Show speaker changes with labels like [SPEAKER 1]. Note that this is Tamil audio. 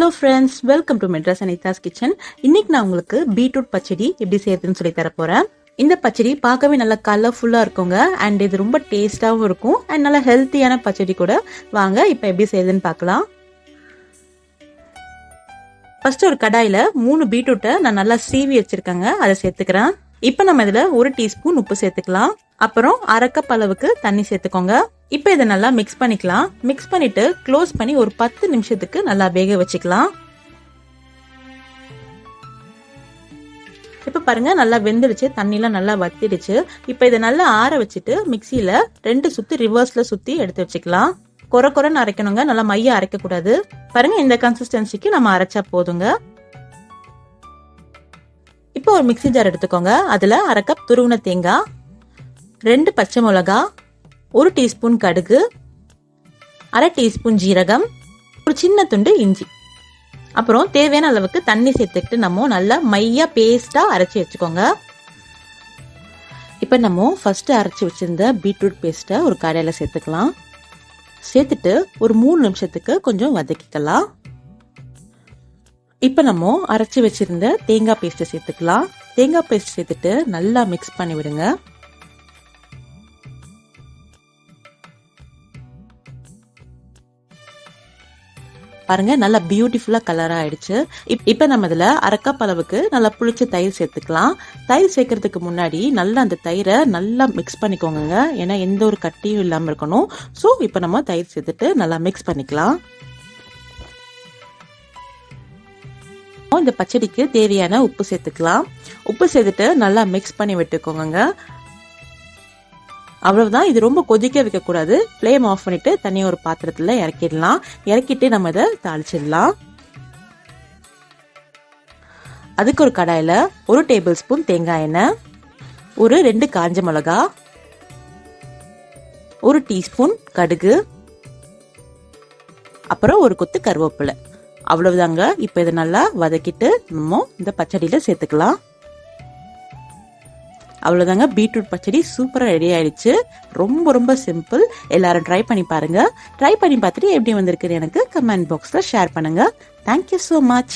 [SPEAKER 1] Hello friends, welcome to Madras Anitha's kitchen. இன்னைக்கு நான் உங்களுக்கு பீட்ரூட் பச்சடி எப்படி செய்யறதுன்னு சொல்லி தர போறேன். இந்த பச்சடி பார்க்கவே நல்லா கலர்ஃபுல்லா இருக்குங்க. அண்ட் இது ரொம்ப டேஸ்டாவும் இருக்கும். அண்ட் நல்லா ஹெல்த்தியான பச்சடி கூட. வாங்க இப்போ எப்படி செய்யறதுன்னு பார்க்கலாம். ஃபர்ஸ்ட் ஒரு கடாயில 3 பீட்ரூட்டை நான் நல்லா சீவி வச்சிருக்கேங்க, அதை சேர்த்துக்கிறேன். இப்போ நம்ம இதுல 1 டீஸ்பூன் உப்பு சேர்த்துக்கலாம். அப்புறம் 1/2 கப் அளவுக்கு தண்ணி சேர்த்துக்கோங்க. இப்போ இதை நல்லா மிக்ஸ் பண்ணிக்கலாம். மிக்ஸ் பண்ணிட்டு க்ளோஸ் பண்ணி ஒரு 10 நிமிஷத்துக்கு நல்லா வேக வச்சுக்கலாம். இப்ப பாருங்க, நல்லா வெந்துடுச்சு, தண்ணிலாம் நல்லா வத்திடுச்சு. இப்போ இதை நல்லா ஆற வச்சுட்டு மிக்சியில 2 சுத்து ரிவர்ஸ்ல சுத்தி எடுத்து வச்சுக்கலாம். கொரன்னு அரைக்கணுங்க, நல்லா மைய அரைக்க கூடாது. பாருங்க, இந்த கன்சிஸ்டன்சிக்கு நம்ம அரைச்சா போதுங்க. இப்போ ஒரு மிக்சி ஜார் எடுத்துக்கோங்க. அதுல 1/2 கப் துருவின தேங்காய், 2 பச்சை மிளகா, 1 டீஸ்பூன் கடுகு, 1/2 டீஸ்பூன் ஜீரகம், ஒரு சின்ன துண்டு இஞ்சி, அப்புறம் தேவையான அளவுக்கு தண்ணி சேர்த்துக்கிட்டு நம்ம நல்லா மையா பேஸ்டா அரைச்சி வச்சுக்கோங்க. இப்ப நம்ம ஃபர்ஸ்ட் அரைச்சி வச்சிருந்த பீட்ரூட் பேஸ்ட்டை ஒரு கடாயில சேர்த்துக்கலாம். சேர்த்துட்டு ஒரு 3 நிமிஷத்துக்கு கொஞ்சம் வதக்கிக்கலாம். இப்ப நம்ம அரைச்சி வச்சிருந்த தேங்காய் பேஸ்ட்டை சேர்த்துக்கலாம். தேங்காய் பேஸ்ட் சேர்த்துட்டு நல்லா மிக்ஸ் பண்ணி விடுங்க. பாருங்க, நல்லா பியூட்டிஃபுல்லா கலரா ஆயிடுச்சு. இப்ப நம்ம இதுல 1/2 கப் அளவுக்கு நல்லா புளிச்ச தயிர் சேர்த்துக்கலாம். தயிர் சேர்க்கறதுக்கு முன்னாடி நல்லா அந்த தயிரை நல்லா மிக்ஸ் பண்ணிக்கோங்க, ஏன்னா எந்த ஒரு கட்டியும் இல்லாம இருக்கணும். சோ இப்ப நம்ம தயிர் சேர்த்துட்டு நல்லா மிக்ஸ் பண்ணிக்கலாம். இந்த பச்சடிக்கு தேவையான உப்பு சேர்த்துக்கலாம். உப்பு சேர்த்துட்டு நல்லா மிக்ஸ் பண்ணி விட்டுக்கோங்க. அவ்வளவுதான், இது ரொம்ப கொதிக்க வைக்க கூடாது. ஃப்ளேம் ஆஃப் பண்ணிட்டு தனியா ஒரு பாத்திரத்துல இறக்கிடலாம். இறக்கிட்டு நம்ம இதை தாளிச்சிடலாம். அதுக்கு ஒரு கடாயில 1 டேபிள் ஸ்பூன் தேங்காய் எண்ணெய், ஒரு 2 காஞ்ச மிளகா, 1 டீஸ்பூன் கடுகு, அப்புறம் ஒரு கொத்து கருவேப்பிலை. அவ்வளவுதாங்க. இப்ப இதை நல்லா வதக்கிட்டு நம்ம இந்த பச்சடியில சேர்த்துக்கலாம். அவ்வளவுதாங்க, பீட்ரூட் பச்சடி சூப்பரா ரெடி ஆயிடுச்சு. ரொம்ப சிம்பிள். எல்லாரும் ட்ரை பண்ணி பாருங்க. ட்ரை பண்ணி பார்த்துட்டு எப்படி வந்திருக்குன்னு எனக்கு கமெண்ட் பாக்ஸ்ல ஷேர் பண்ணுங்க. Thank you so much.